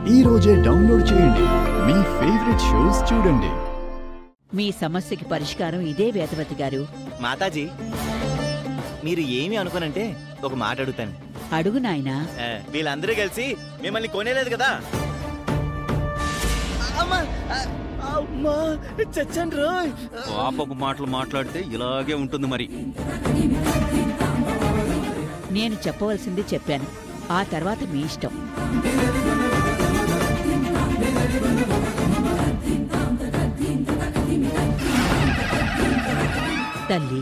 ఈ రోజే డౌన్లోడ్ చేయండి. మీ ఫేవరెట్ షోస్ చూడండి. మీ సమస్యకి పరిష్కారం ఇదే వేదవతి గారు. మాతాజీ, మీరు ఏమి అనుకోనంటే ఒక మాట అడుగుతాను. అడుగు నాయనా. వీళ్ళందరూ కలిసి మిమ్మల్ని కొనేలేదు కదా? చచ్చండి రోయ్. పాపపు మాటలు మాట్లాడితే ఇలాగే ఉంటుంది మరి. నేను చెప్పవలసింది చెప్పాను, ఆ తర్వాత మీ ఇష్టం. తల్లి,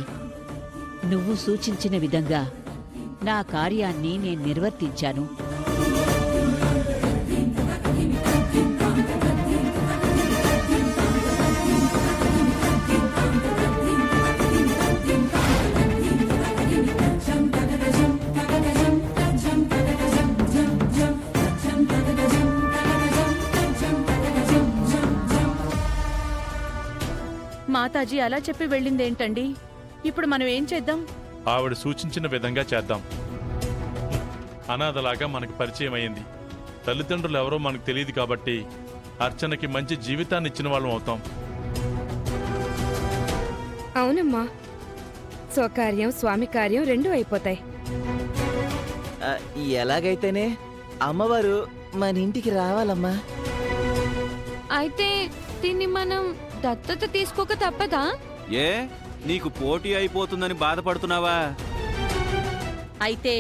నువ్వు సూచించిన విధంగా నా కార్యాన్ని నేను నిర్వర్తించాను. మాతాజీ అలా చెప్పి వెళ్ళిందేంటండి? ఇప్పుడు మనం ఏం చేద్దాం? ఆవిడ సూచించిన విధంగా చేద్దాం. అనాథలాగా మనకు పరిచయం అయింది. తల్లిదండ్రులు ఎవరో మనకు తెలియదు కాబట్టి అర్చనకి మంచి జీవితాన్ని ఇచ్చిన వాళ్ళం అవుతాం. అవునమ్మా, స్వకార్యం స్వామి కార్యం రెండూ అయిపోతాయి. ఎలాగైతేనే అమ్మవారు మన ఇంటికి రావాలమ్మా. అయితే దీన్ని మనం దత్తత తీసుకోక తప్పదా? ఏ, నీకు పోటీ అయిపోతుందని బాధపడుతున్నావా? అయితే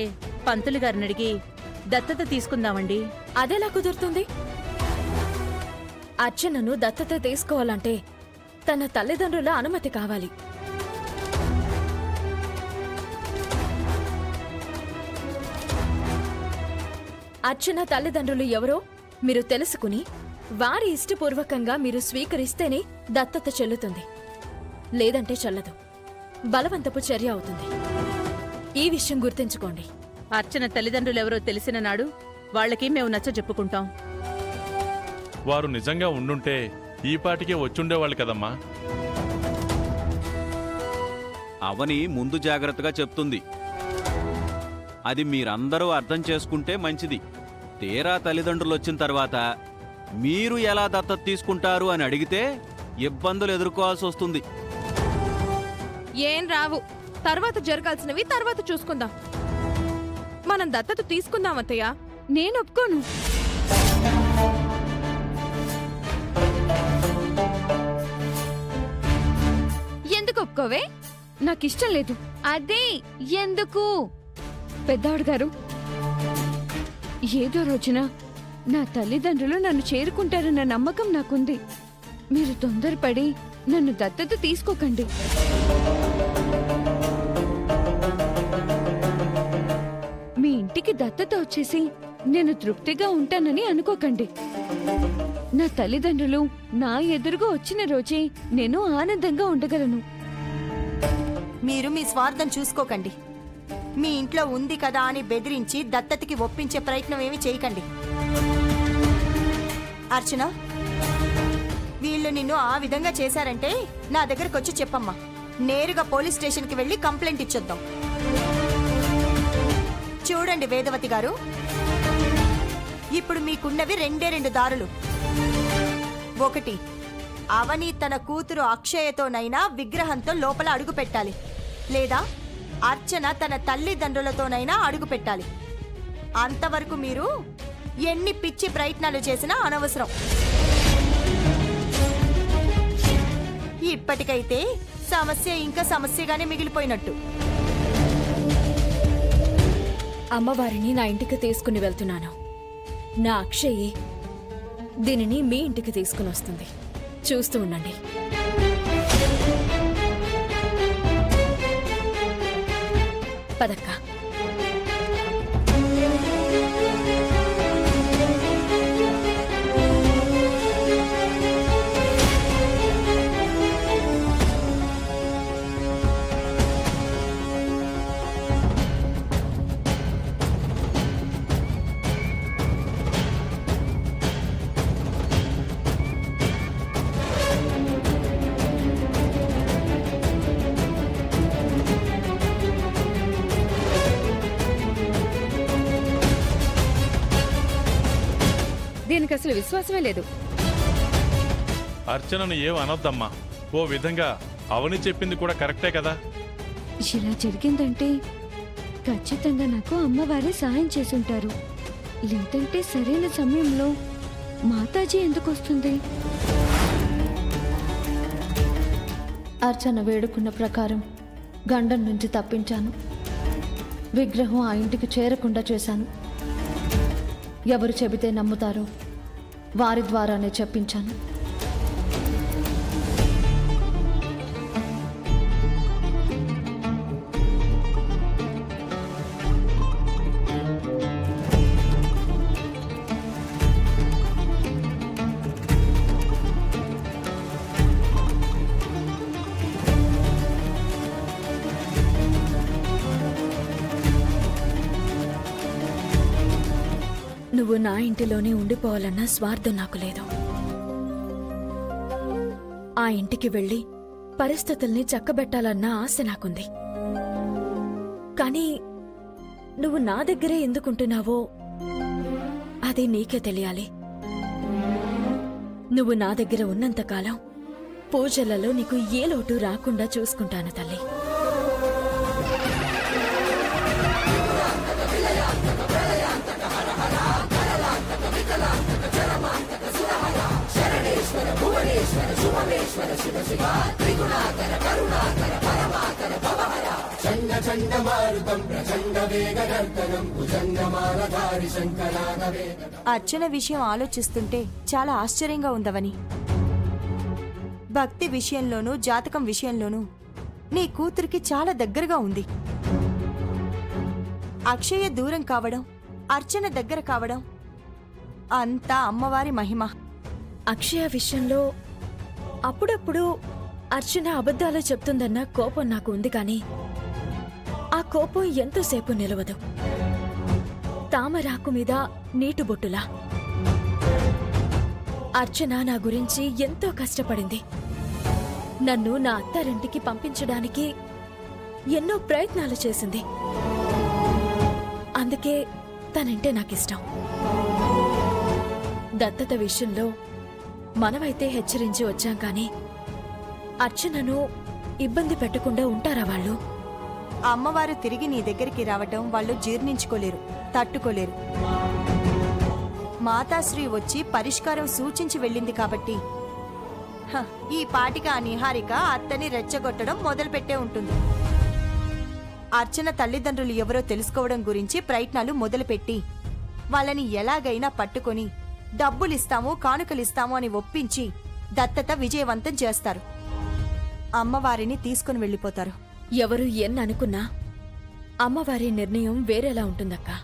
పంతులు గారిని అడిగి దత్తత తీసుకుందామండి. అదెలా కుదురుతుంది? అర్చనను దత్తత తీసుకోవాలంటే తన తల్లిదండ్రుల అనుమతి కావాలి. అర్చన తల్లిదండ్రులు ఎవరో మీరు తెలుసుకుని వారి ఇష్టపూర్వకంగా మీరు స్వీకరిస్తేనే దత్తత చెల్లుతుంది, లేదంటే చెల్లదు. బలవంతపు చర్య అవుతుంది. ఈ విషయం గుర్తుంచుకోండి. అర్చన తల్లిదండ్రులెవరో తెలిసిన నాడు వాళ్ళకి మేము నచ్చ చెప్పుకుంటాం. వారు నిజంగా ఉండుంటే ఈ పాటికే వచ్చుండేవాళ్ళు కదమ్మా. అవని ముందు జాగ్రత్తగా చెప్తుంది. అది మీరందరూ అర్థం చేసుకుంటే మంచిది. తీరా తల్లిదండ్రులు వచ్చిన తర్వాత మీరు ఎలా దత్తత తీసుకుంటారు అని అడిగితే ఇబ్బందులు ఎదుర్కోవాల్సి వస్తుంది. ఏం రావు. తర్వాత జరగాల్సినవి తర్వాత చూసుకుందాం. మనం దత్తత తీసుకుందాం అత్తయ్య. నేను ఒప్పుకోను. ఎందుకు ఒప్పుకోవే? నాకిష్టం లేదు. అదే ఎందుకు? పెద్దవాడు గారు, ఏదో రోజున నా తల్లిదండ్రులు నన్ను చేరుకుంటారన్న నమ్మకం నాకుంది. మీరు తొందరపడి నన్ను దత్తత తీసుకోకండి. మీ ఇంటికి దత్తత వచ్చేసి నేను తృప్తిగా ఉంటానని అనుకోకండి. నా తల్లిదండ్రులు నా ఎదురుగా వచ్చిన రోజే నేను ఆనందంగా ఉండగలను. మీరు మీ స్వార్థం చూసుకోకండి. మీ ఇంట్లో ఉంది కదా అని బెదిరించి దత్తతకి ఒప్పించే ప్రయత్నం ఏమి చేయకండి. అర్చన, వీళ్ళు నిన్ను ఆ విధంగా చేశారంటే నా దగ్గరకు వచ్చి చెప్పమ్మా. నేరుగా పోలీస్ స్టేషన్కి వెళ్ళి కంప్లైంట్ ఇచ్చొద్దాం. చూడండి వేదవతి గారు, ఇప్పుడు మీకున్నవి రెండు దారులు. ఒకటి, అవని తన కూతురు అక్షయతోనైనా విగ్రహంతో లోపల అడుగు పెట్టాలి, లేదా అర్చన తన తల్లిదండ్రులతోనైనా అడుగు పెట్టాలి. అంతవరకు మీరు ఎన్ని పిచ్చి ప్రయత్నాలు చేసినా అనవసరం. ఇప్పటికైతే సమస్య ఇంకా సమస్యగానే మిగిలిపోయినట్టు. అమ్మవారిని నా ఇంటికి తీసుకుని వెళ్తున్నాను. నా అక్షయే దీనిని మీ ఇంటికి తీసుకుని వస్తుంది. చూస్తూ ఉండండి. పదక్క. దీనికి అసలు విశ్వాసమే లేదు. అర్చనను ఏం అనొద్దమ్మా. ఓ విధంగా అవని చెప్పింది కూడా కరెక్టే కదా. ఇలా జరిగిందంటే ఖచ్చితంగా నాకు అమ్మవారే సహాయం చేసుంటారు. లేదంటే సరైన సమయంలో మాతాజీ ఎందుకు వస్తుంది? అర్చన వేడుకున్న ప్రకారం గండం నుంచి తప్పించాను. విగ్రహం ఆ ఇంటికి చేరకుండా చేశాను. ఎవరు చెబితే నమ్ముతారో వారి ద్వారానే చెప్పించాను. నువ్వు నా ఇంటిలోనే ఉండిపోవాలన్న స్వార్థం నాకు లేదు. ఆ ఇంటికి వెళ్ళి పరిస్థితుల్ని చక్కబెట్టాలన్న ఆశ నాకుంది. కానీ నువ్వు నా దగ్గరే ఎందుకుంటున్నావో అది నీకే తెలియాలి. నువ్వు నా దగ్గర ఉన్నంతకాలం పూజలలో నీకు ఏ లోటు రాకుండా చూసుకుంటాను తల్లి. అర్చన విషయం ఆలోచిస్తుంటే చాలా ఆశ్చర్యంగా ఉందవని. భక్తి విషయంలోనూ జాతకం విషయంలోనూ నీ కూతురికి చాలా దగ్గరగా ఉంది. అక్షయ దూరం కావడం, అర్చన దగ్గర కావడం అంతా అమ్మవారి మహిమ. అక్షయ విషయంలో అప్పుడప్పుడు అర్చన అబద్ధాలు చెప్తుందన్న కోపం నాకు ఉంది. కానీ ఆ కోపం ఎంతోసేపు నిలవదు. తామరాకు మీద నీటి బొట్టులా. అర్చన నా గురించి ఎంతో కష్టపడింది. నన్ను నా అత్తారింటికి పంపించడానికి ఎన్నో ప్రయత్నాలు చేసింది. అందుకే తనంటే నాకిష్టం. దత్తత విషయంలో మనమైతే హెచ్చరించి వచ్చాం కానీ అర్చనను ఇబ్బంది పెట్టకుండా ఉంటారా వాళ్ళు? అమ్మవారు తిరిగి నీ దగ్గరికి రావటం వాళ్ళు జీర్ణించుకోలేరు, తట్టుకోలేరు. మాతాశ్రీ వచ్చి పరిష్కారం సూచించి వెళ్ళింది కాబట్టి ఈ పాటికి ఆ నిహారిక అత్తని రెచ్చగొట్టడం మొదలుపెట్టే ఉంటుంది. అర్చన తల్లిదండ్రులు ఎవరో తెలుసుకోవడం గురించి ప్రయత్నాలు మొదలుపెట్టి వాళ్ళని ఎలాగైనా పట్టుకొని డబ్బులిస్తాము, కానుకలిస్తాము అని ఒప్పించి దత్తత విజయవంతం చేస్తారు. అమ్మవారిని తీసుకుని వెళ్ళిపోతారు. ఎవరు ఎన్ననుకున్నా అమ్మవారి నిర్ణయం వేరేలా ఉంటుందక్కా.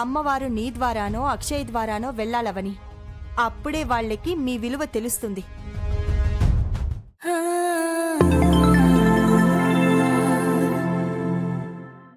అమ్మవారు నీ ద్వారానో అక్షయ్ ద్వారానో వెళ్ళాలవని. అప్పుడే వాళ్ళకి మీ విలువ తెలుస్తుంది.